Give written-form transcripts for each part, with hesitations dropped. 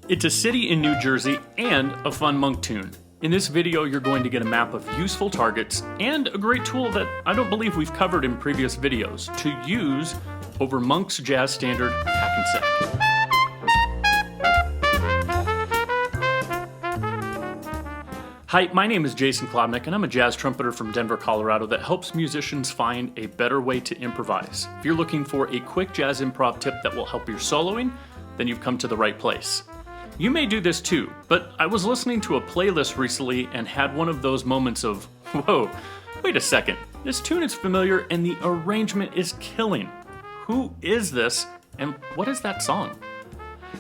It's a city in New Jersey and a fun monk tune. In this video, you're going to get a map of useful targets and a great tool that I don't believe we've covered in previous videos to use over Monk's jazz standard Hackensack. Hi, my name is Jason Klobnak and I'm a jazz trumpeter from Denver, Colorado that helps musicians find a better way to improvise. If you're looking for a quick jazz improv tip that will help your soloing, then you've come to the right place. You may do this too, but I was listening to a playlist recently and had one of those moments of, whoa, wait a second, this tune is familiar and the arrangement is killing. Who is this and what is that song?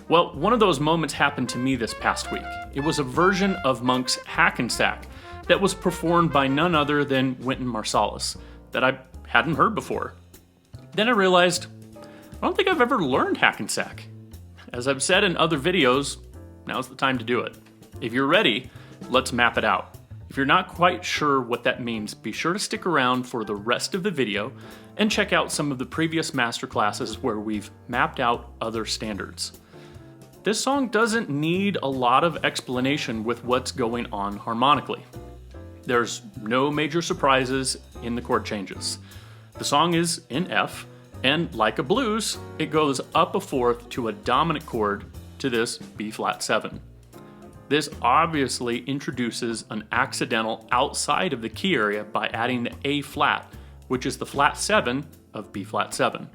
Well, one of those moments happened to me this past week. It was a version of Monk's Hackensack that was performed by none other than Wynton Marsalis that I hadn't heard before. Then I realized, I don't think I've ever learned Hackensack. As I've said in other videos, now's the time to do it. If you're ready, let's map it out. If you're not quite sure what that means, be sure to stick around for the rest of the video and check out some of the previous masterclasses where we've mapped out other standards. This song doesn't need a lot of explanation with what's going on harmonically. There's no major surprises in the chord changes. The song is in F, and like a blues, it goes up a fourth to a dominant chord to this B flat 7. This obviously introduces an accidental outside of the key area by adding the A flat, which is the flat 7 of B flat 7.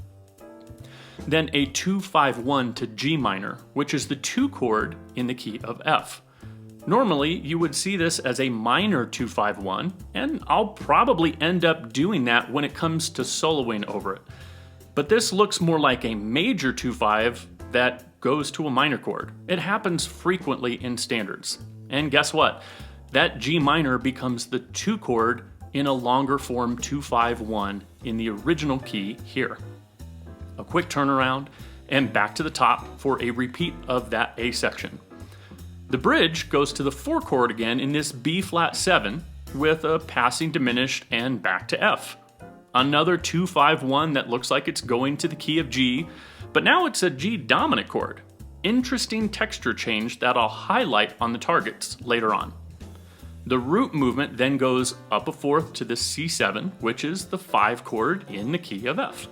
Then a 2-5-1 to G minor, which is the 2 chord in the key of F. Normally, you would see this as a minor 2-5-1, and I'll probably end up doing that when it comes to soloing over it. But this looks more like a major 2-5 that goes to a minor chord. It happens frequently in standards. And guess what? That G minor becomes the 2 chord in a longer form 2-5-1 in the original key here. A quick turnaround and back to the top for a repeat of that A section. The bridge goes to the 4 chord again in this B flat 7 with a passing diminished and back to F. Another 2-5-1 that looks like it's going to the key of G, but now it's a G dominant chord. Interesting texture change that I'll highlight on the targets later on. The root movement then goes up a fourth to the C7, which is the 5 chord in the key of F.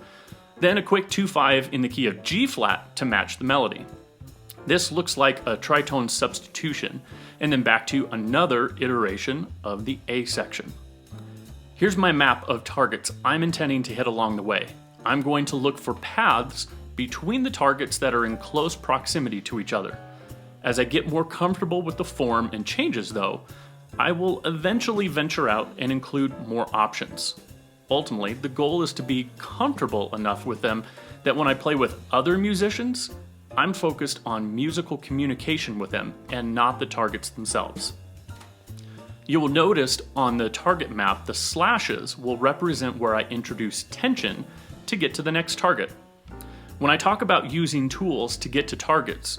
Then a quick 2-5 in the key of G flat to match the melody. This looks like a tritone substitution, and then back to another iteration of the A section. Here's my map of targets I'm intending to hit along the way. I'm going to look for paths between the targets that are in close proximity to each other. As I get more comfortable with the form and changes though, I will eventually venture out and include more options. Ultimately, the goal is to be comfortable enough with them that when I play with other musicians, I'm focused on musical communication with them and not the targets themselves. You will notice on the target map, the slashes will represent where I introduce tension to get to the next target. When I talk about using tools to get to targets,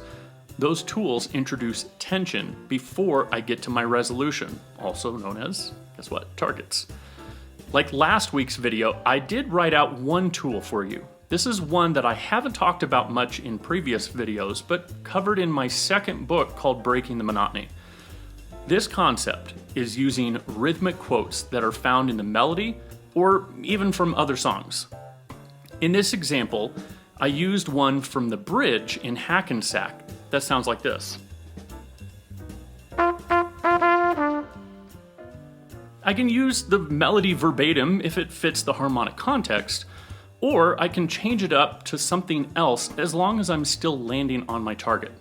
those tools introduce tension before I get to my resolution, also known as, guess what, targets. Like last week's video, I did write out one tool for you. This is one that I haven't talked about much in previous videos, but covered in my second book called Breaking the Monotony. This concept is using rhythmic quotes that are found in the melody or even from other songs. In this example, I used one from the bridge in Hackensack that sounds like this. I can use the melody verbatim if it fits the harmonic context, or I can change it up to something else as long as I'm still landing on my target.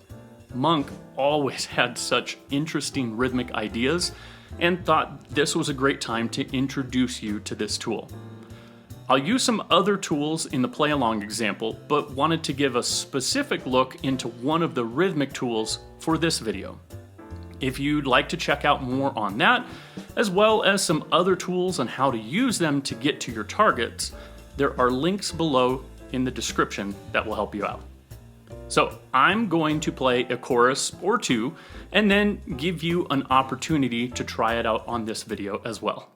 Monk always had such interesting rhythmic ideas and thought this was a great time to introduce you to this tool. I'll use some other tools in the play-along example, but wanted to give a specific look into one of the rhythmic tools for this video. If you'd like to check out more on that, as well as some other tools on how to use them to get to your targets, there are links below in the description that will help you out. So I'm going to play a chorus or two and then give you an opportunity to try it out on this video as well.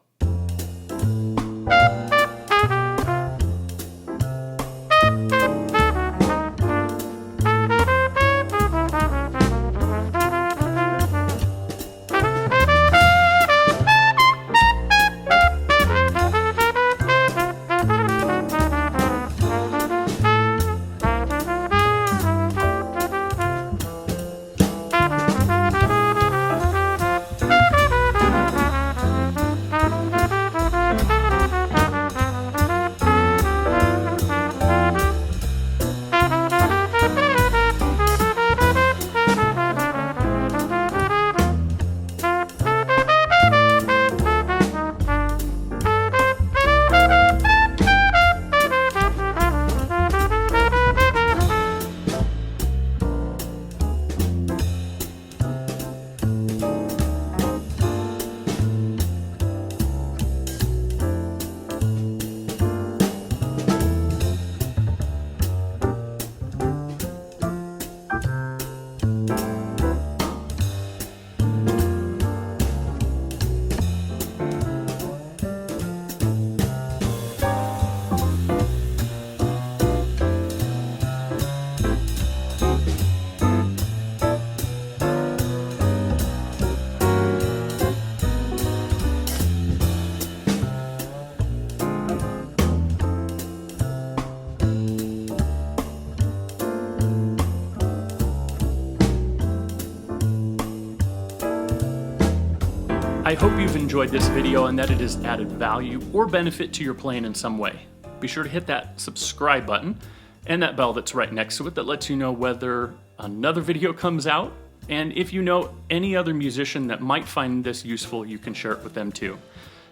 I hope you've enjoyed this video and that it has added value or benefit to your playing in some way. Be sure to hit that subscribe button and that bell that's right next to it that lets you know whether another video comes out. And if you know any other musician that might find this useful, you can share it with them too.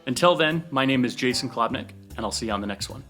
Until then, my name is Jason Klobnak, and I'll see you on the next one.